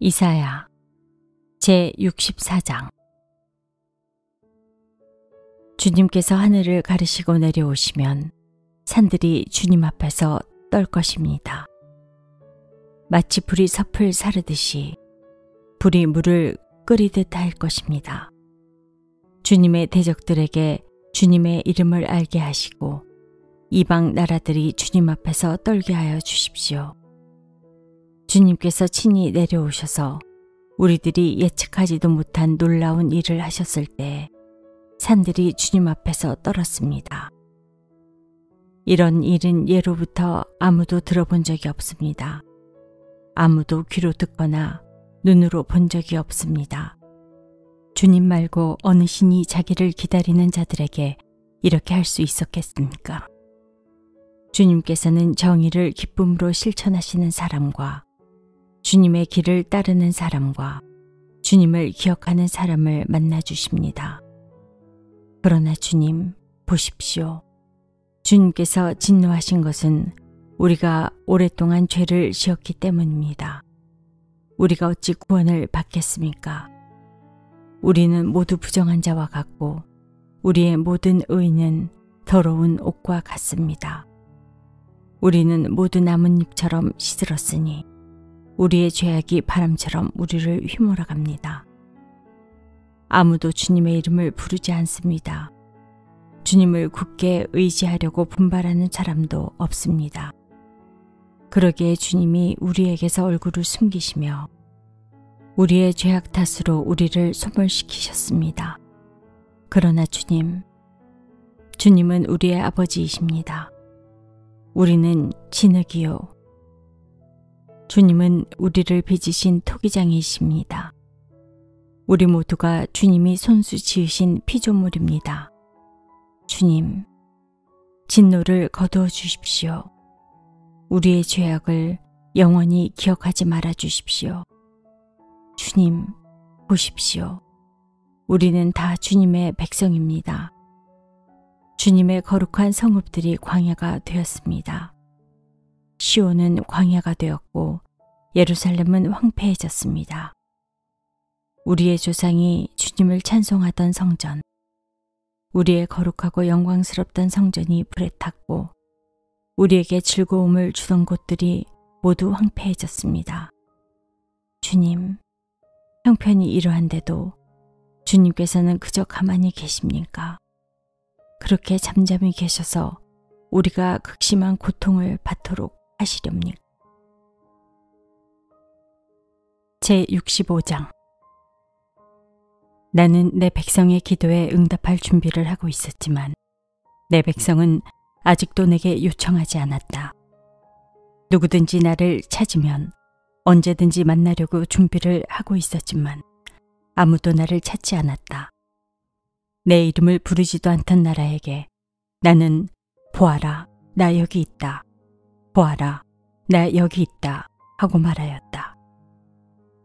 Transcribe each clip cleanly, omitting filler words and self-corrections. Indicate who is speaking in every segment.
Speaker 1: 이사야 제64장. 주님께서 하늘을 가르시고 내려오시면 산들이 주님 앞에서 떨 것입니다. 마치 불이 섭을 사르듯이 불이 물을 끓이듯 할 것입니다. 주님의 대적들에게 주님의 이름을 알게 하시고 이방 나라들이 주님 앞에서 떨게 하여 주십시오. 주님께서 친히 내려오셔서 우리들이 예측하지도 못한 놀라운 일을 하셨을 때 산들이 주님 앞에서 떨었습니다. 이런 일은 예로부터 아무도 들어본 적이 없습니다. 아무도 귀로 듣거나 눈으로 본 적이 없습니다. 주님 말고 어느 신이 자기를 기다리는 자들에게 이렇게 할 수 있었겠습니까? 주님께서는 정의를 기쁨으로 실천하시는 사람과 주님의 길을 따르는 사람과 주님을 기억하는 사람을 만나 주십니다. 그러나 주님, 보십시오. 주님께서 진노하신 것은 우리가 오랫동안 죄를 지었기 때문입니다. 우리가 어찌 구원을 받겠습니까? 우리는 모두 부정한 자와 같고 우리의 모든 의는 더러운 옷과 같습니다. 우리는 모두 나뭇잎처럼 시들었으니 우리의 죄악이 바람처럼 우리를 휘몰아갑니다. 아무도 주님의 이름을 부르지 않습니다. 주님을 굳게 의지하려고 분발하는 사람도 없습니다. 그러기에 주님이 우리에게서 얼굴을 숨기시며 우리의 죄악 탓으로 우리를 소멸시키셨습니다. 그러나 주님은 우리의 아버지이십니다. 우리는 진흙이요. 주님은 우리를 빚으신 토기장이십니다. 우리 모두가 주님이 손수 지으신 피조물입니다. 주님, 진노를 거두어 주십시오. 우리의 죄악을 영원히 기억하지 말아 주십시오. 주님, 보십시오. 우리는 다 주님의 백성입니다. 주님의 거룩한 성읍들이 광야가 되었습니다. 시온은 광야가 되었고 예루살렘은 황폐해졌습니다. 우리의 조상이 주님을 찬송하던 성전, 우리의 거룩하고 영광스럽던 성전이 불에 탔고 우리에게 즐거움을 주던 곳들이 모두 황폐해졌습니다. 주님, 형편이 이러한데도 주님께서는 그저 가만히 계십니까? 그렇게 잠잠히 계셔서 우리가 극심한 고통을 받도록 하시렵니까? 제65장. 나는 내 백성의 기도에 응답할 준비를 하고 있었지만 내 백성은 아직도 내게 요청하지 않았다. 누구든지 나를 찾으면 언제든지 만나려고 준비를 하고 있었지만 아무도 나를 찾지 않았다. 내 이름을 부르지도 않던 나라에게 나는 보아라, 나 여기 있다. 보아라, 나 여기 있다 하고 말하였다.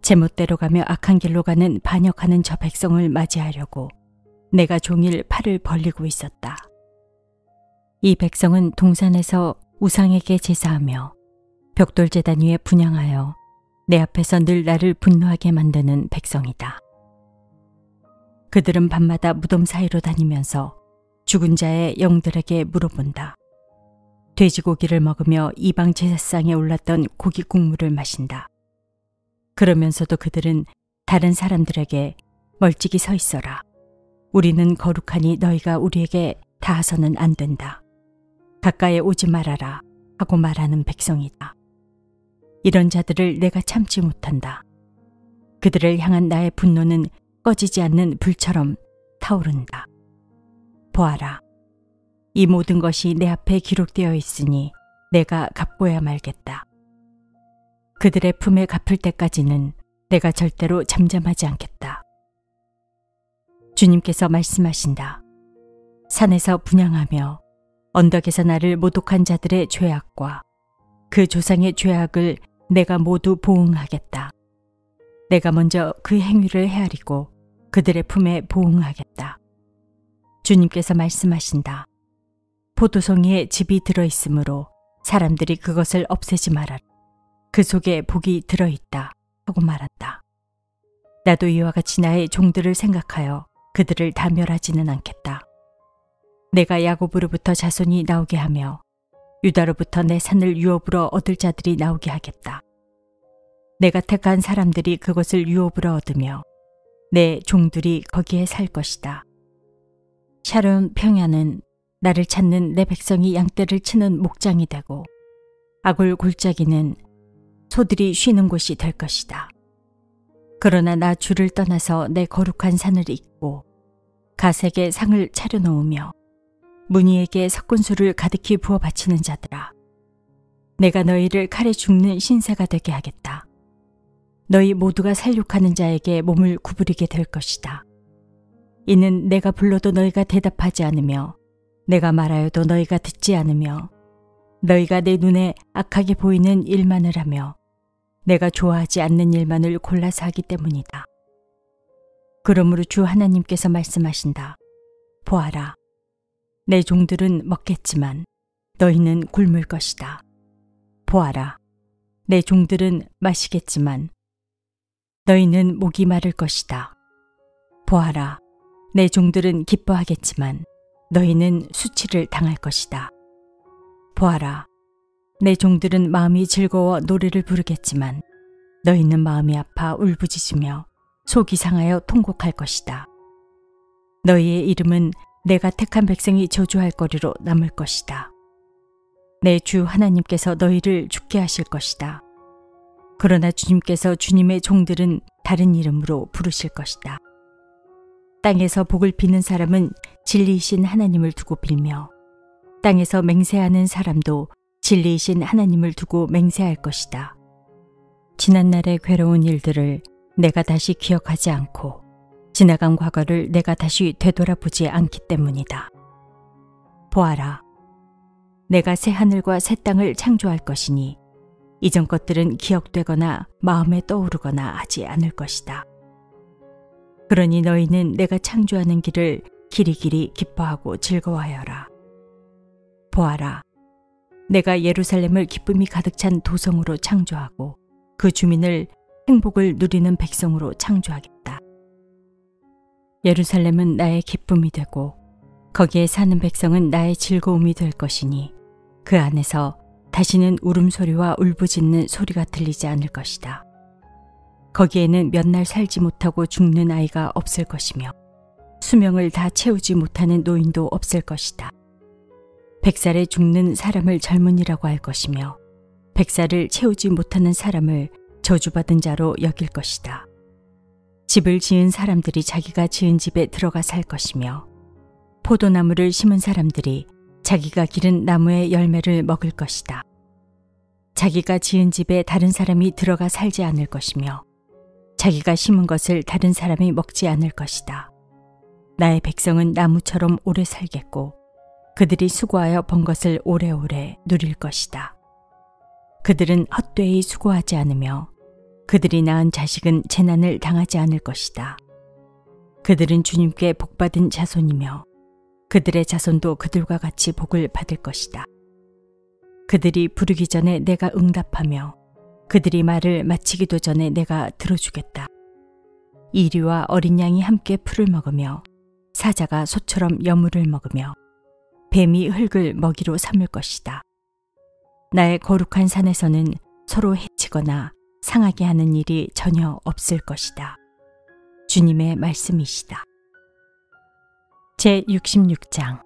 Speaker 1: 제멋대로 가며 악한 길로 가는 반역하는 저 백성을 맞이하려고 내가 종일 팔을 벌리고 있었다. 이 백성은 동산에서 우상에게 제사하며 벽돌 제단 위에 분향하여 내 앞에서 늘 나를 분노하게 만드는 백성이다. 그들은 밤마다 무덤 사이로 다니면서 죽은 자의 영들에게 물어본다. 돼지고기를 먹으며 이방 제사상에 올랐던 고기 국물을 마신다. 그러면서도 그들은 다른 사람들에게 멀찍이 서 있어라. 우리는 거룩하니 너희가 우리에게 닿아서는 안 된다. 가까이 오지 말아라 하고 말하는 백성이다. 이런 자들을 내가 참지 못한다. 그들을 향한 나의 분노는 꺼지지 않는 불처럼 타오른다. 보아라. 이 모든 것이 내 앞에 기록되어 있으니 내가 갚고야 말겠다. 그들의 품에 갚을 때까지는 내가 절대로 잠잠하지 않겠다. 주님께서 말씀하신다. 산에서 분향하며 언덕에서 나를 모독한 자들의 죄악과 그 조상의 죄악을 내가 모두 보응하겠다. 내가 먼저 그 행위를 헤아리고 그들의 품에 보응하겠다. 주님께서 말씀하신다. 포도송이에 즙이 들어있으므로 사람들이 그것을 없애지 말아라. 그 속에 복이 들어있다 하고 말한다. 나도 이와 같이 나의 종들을 생각하여 그들을 다 멸하지는 않겠다. 내가 야곱으로부터 자손이 나오게 하며 유다로부터 내 산을 유업으로 얻을 자들이 나오게 하겠다. 내가 택한 사람들이 그것을 유업으로 얻으며 내 종들이 거기에 살 것이다. 샤론 평야는 나를 찾는 내 백성이 양떼를 치는 목장이 되고 아굴 골짜기는 소들이 쉬는 곳이 될 것이다. 그러나 나 주를 떠나서 내 거룩한 산을 잇고 가색에 상을 차려놓으며 무니에게 섞은수를 가득히 부어 바치는 자들아, 내가 너희를 칼에 죽는 신세가 되게 하겠다. 너희 모두가 살육하는 자에게 몸을 구부리게 될 것이다. 이는 내가 불러도 너희가 대답하지 않으며 내가 말하여도 너희가 듣지 않으며 너희가 내 눈에 악하게 보이는 일만을 하며 내가 좋아하지 않는 일만을 골라서 하기 때문이다. 그러므로 주 하나님께서 말씀하신다. 보아라, 내 종들은 먹겠지만 너희는 굶을 것이다. 보아라, 내 종들은 마시겠지만 너희는 목이 마를 것이다. 보아라, 내 종들은 기뻐하겠지만 너희는 수치를 당할 것이다. 보아라, 내 종들은 마음이 즐거워 노래를 부르겠지만 너희는 마음이 아파 울부짖으며 속이 상하여 통곡할 것이다. 너희의 이름은 내가 택한 백성이 저주할 거리로 남을 것이다. 내 주 하나님께서 너희를 죽게 하실 것이다. 그러나 주님께서 주님의 종들은 다른 이름으로 부르실 것이다. 땅에서 복을 비는 사람은 진리이신 하나님을 두고 빌며 땅에서 맹세하는 사람도 진리이신 하나님을 두고 맹세할 것이다. 지난날의 괴로운 일들을 내가 다시 기억하지 않고 지나간 과거를 내가 다시 되돌아보지 않기 때문이다. 보아라, 내가 새 하늘과 새 땅을 창조할 것이니 이전 것들은 기억되거나 마음에 떠오르거나 하지 않을 것이다. 그러니 너희는 내가 창조하는 길을 길이길이 기뻐하고 즐거워하여라. 보아라, 내가 예루살렘을 기쁨이 가득 찬 도성으로 창조하고 그 주민을 행복을 누리는 백성으로 창조하겠다. 예루살렘은 나의 기쁨이 되고 거기에 사는 백성은 나의 즐거움이 될 것이니 그 안에서 다시는 울음소리와 울부짖는 소리가 들리지 않을 것이다. 거기에는 몇 날 살지 못하고 죽는 아이가 없을 것이며 수명을 다 채우지 못하는 노인도 없을 것이다. 100살에 죽는 사람을 젊은이라고 할 것이며 100살을 채우지 못하는 사람을 저주받은 자로 여길 것이다. 집을 지은 사람들이 자기가 지은 집에 들어가 살 것이며 포도나무를 심은 사람들이 자기가 기른 나무의 열매를 먹을 것이다. 자기가 지은 집에 다른 사람이 들어가 살지 않을 것이며 자기가 심은 것을 다른 사람이 먹지 않을 것이다. 나의 백성은 나무처럼 오래 살겠고 그들이 수고하여 번 것을 오래오래 누릴 것이다. 그들은 헛되이 수고하지 않으며 그들이 낳은 자식은 재난을 당하지 않을 것이다. 그들은 주님께 복받은 자손이며 그들의 자손도 그들과 같이 복을 받을 것이다. 그들이 부르기 전에 내가 응답하며 그들이 말을 마치기도 전에 내가 들어주겠다. 이리와 어린 양이 함께 풀을 먹으며 사자가 소처럼 여물을 먹으며 뱀이 흙을 먹이로 삼을 것이다. 나의 거룩한 산에서는 서로 해치거나 상하게 하는 일이 전혀 없을 것이다. 주님의 말씀이시다. 제66장.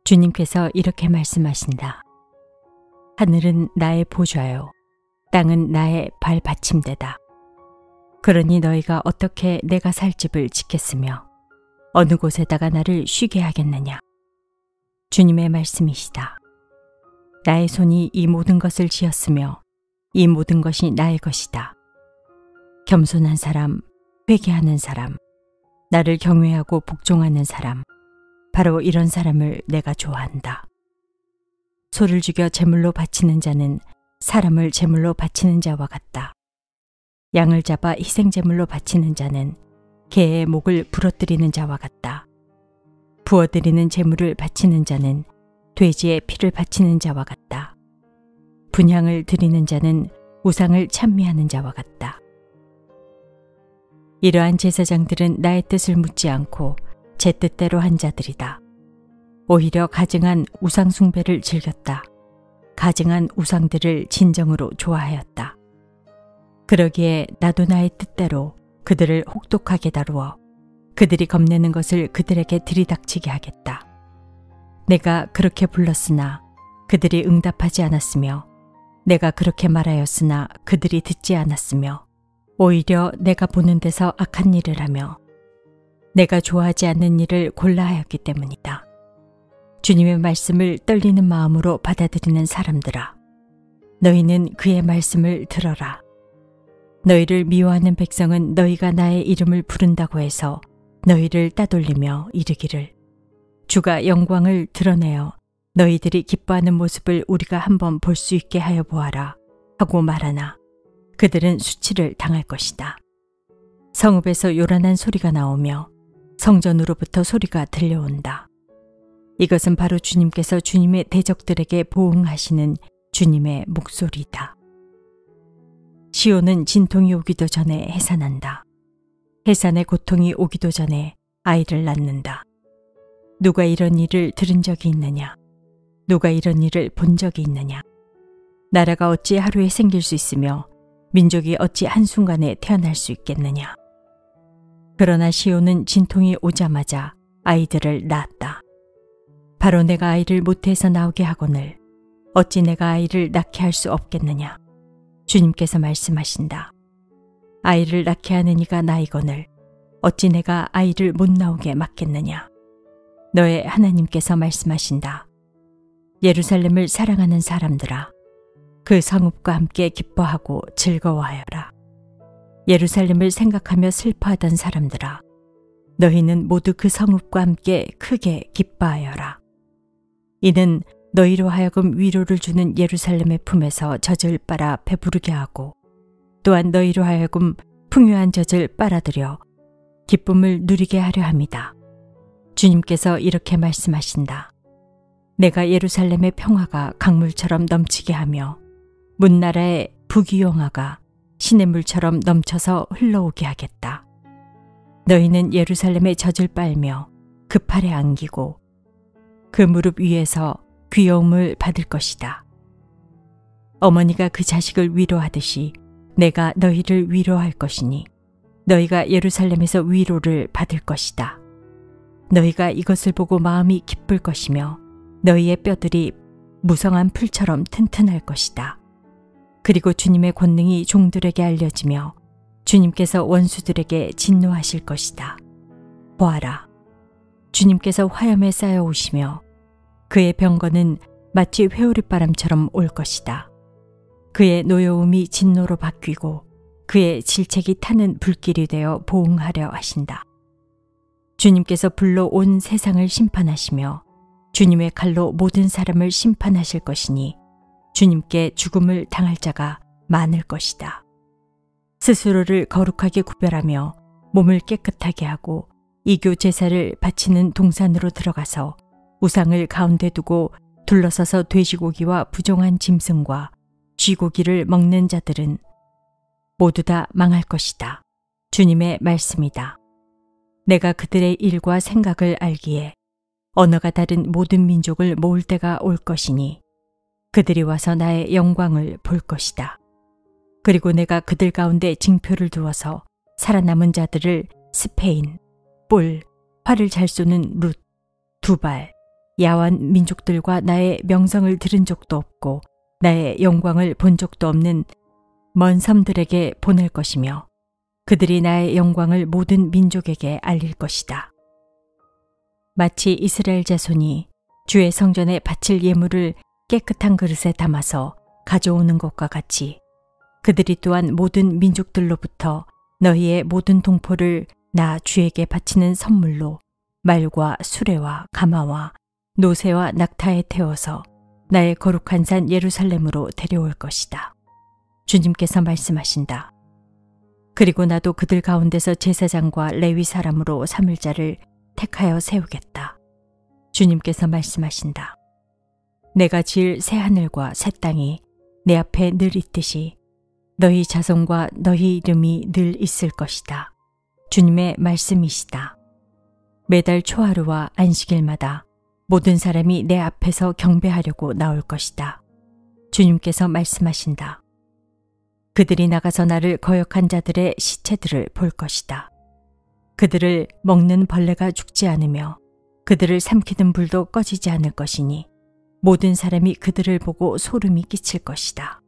Speaker 1: 주님께서 이렇게 말씀하신다. 하늘은 나의 보좌요, 땅은 나의 발받침대다. 그러니 너희가 어떻게 내가 살 집을 짓겠으며 어느 곳에다가 나를 쉬게 하겠느냐. 주님의 말씀이시다. 나의 손이 이 모든 것을 지었으며 이 모든 것이 나의 것이다. 겸손한 사람, 회개하는 사람, 나를 경외하고 복종하는 사람, 바로 이런 사람을 내가 좋아한다. 소를 죽여 제물로 바치는 자는 사람을 제물로 바치는 자와 같다. 양을 잡아 희생제물로 바치는 자는 개의 목을 부러뜨리는 자와 같다. 부어드리는 제물을 바치는 자는 돼지의 피를 바치는 자와 같다. 분향을 드리는 자는 우상을 찬미하는 자와 같다. 이러한 제사장들은 나의 뜻을 묻지 않고 제 뜻대로 한 자들이다. 오히려 가증한 우상 숭배를 즐겼다. 가증한 우상들을 진정으로 좋아하였다. 그러기에 나도 나의 뜻대로 그들을 혹독하게 다루어 그들이 겁내는 것을 그들에게 들이닥치게 하겠다. 내가 그렇게 불렀으나 그들이 응답하지 않았으며 내가 그렇게 말하였으나 그들이 듣지 않았으며 오히려 내가 보는 데서 악한 일을 하며 내가 좋아하지 않는 일을 골라 하였기 때문이다. 주님의 말씀을 떨리는 마음으로 받아들이는 사람들아, 너희는 그의 말씀을 들어라. 너희를 미워하는 백성은 너희가 나의 이름을 부른다고 해서 너희를 따돌리며 이르기를 주가 영광을 드러내어 너희들이 기뻐하는 모습을 우리가 한번 볼 수 있게 하여 보아라 하고 말하나 그들은 수치를 당할 것이다. 성읍에서 요란한 소리가 나오며 성전으로부터 소리가 들려온다. 이것은 바로 주님께서 주님의 대적들에게 보응하시는 주님의 목소리다. 시온은 진통이 오기도 전에 해산한다. 해산의 고통이 오기도 전에 아이를 낳는다. 누가 이런 일을 들은 적이 있느냐? 누가 이런 일을 본 적이 있느냐? 나라가 어찌 하루에 생길 수 있으며 민족이 어찌 한순간에 태어날 수 있겠느냐? 그러나 시온은 진통이 오자마자 아이들을 낳았다. 바로 내가 아이를 모태에서 나오게 하거늘 어찌 내가 아이를 낳게 할 수 없겠느냐? 주님께서 말씀하신다. 아이를 낳게 하는 이가 나이거늘 어찌 내가 아이를 못 나오게 막겠느냐? 너의 하나님께서 말씀하신다. 예루살렘을 사랑하는 사람들아, 그 성읍과 함께 기뻐하고 즐거워하여라. 예루살렘을 생각하며 슬퍼하던 사람들아, 너희는 모두 그 성읍과 함께 크게 기뻐하여라. 이는 너희로 하여금 위로를 주는 예루살렘의 품에서 젖을 빨아 배부르게 하고 또한 너희로 하여금 풍요한 젖을 빨아들여 기쁨을 누리게 하려 함이다. 주님께서 이렇게 말씀하신다. 내가 예루살렘의 평화가 강물처럼 넘치게 하며 문나라의 부귀영화가 시냇물처럼 넘쳐서 흘러오게 하겠다. 너희는 예루살렘의 젖을 빨며 그 팔에 안기고 그 무릎 위에서 귀여움을 받을 것이다. 어머니가 그 자식을 위로하듯이 내가 너희를 위로할 것이니 너희가 예루살렘에서 위로를 받을 것이다. 너희가 이것을 보고 마음이 기쁠 것이며 너희의 뼈들이 무성한 풀처럼 튼튼할 것이다. 그리고 주님의 권능이 종들에게 알려지며 주님께서 원수들에게 진노하실 것이다. 보아라, 주님께서 화염에 쌓여 오시며 그의 병거는 마치 회오리바람처럼 올 것이다. 그의 노여움이 진노로 바뀌고 그의 질책이 타는 불길이 되어 보응하려 하신다. 주님께서 불로 온 세상을 심판하시며 주님의 칼로 모든 사람을 심판하실 것이니 주님께 죽음을 당할 자가 많을 것이다. 스스로를 거룩하게 구별하며 몸을 깨끗하게 하고 이교 제사를 바치는 동산으로 들어가서 우상을 가운데 두고 둘러서서 돼지고기와 부정한 짐승과 쥐고기를 먹는 자들은 모두 다 망할 것이다. 주님의 말씀이다. 내가 그들의 일과 생각을 알기에 언어가 다른 모든 민족을 모을 때가 올 것이니 그들이 와서 나의 영광을 볼 것이다. 그리고 내가 그들 가운데 징표를 두어서 살아남은 자들을 스페인, 뿔, 활을 잘 쏘는 룻, 두발, 야완 민족들과 나의 명성을 들은 적도 없고 나의 영광을 본 적도 없는 먼 섬들에게 보낼 것이며 그들이 나의 영광을 모든 민족에게 알릴 것이다. 마치 이스라엘 자손이 주의 성전에 바칠 예물을 깨끗한 그릇에 담아서 가져오는 것과 같이 그들이 또한 모든 민족들로부터 너희의 모든 동포를 나 주에게 바치는 선물로 말과 수레와 가마와 노새와 낙타에 태워서 나의 거룩한 산 예루살렘으로 데려올 것이다. 주님께서 말씀하신다. 그리고 나도 그들 가운데서 제사장과 레위 사람으로 삼을 자를 택하여 세우겠다. 주님께서 말씀하신다. 내가 지을 새 하늘과 새 땅이 내 앞에 늘 있듯이 너희 자손과 너희 이름이 늘 있을 것이다. 주님의 말씀이시다. 매달 초하루와 안식일마다 모든 사람이 내 앞에서 경배하려고 나올 것이다. 주님께서 말씀하신다. 그들이 나가서 나를 거역한 자들의 시체들을 볼 것이다. 그들을 먹는 벌레가 죽지 않으며 그들을 삼키는 불도 꺼지지 않을 것이니 모든 사람이 그들을 보고 소름이 끼칠 것이다.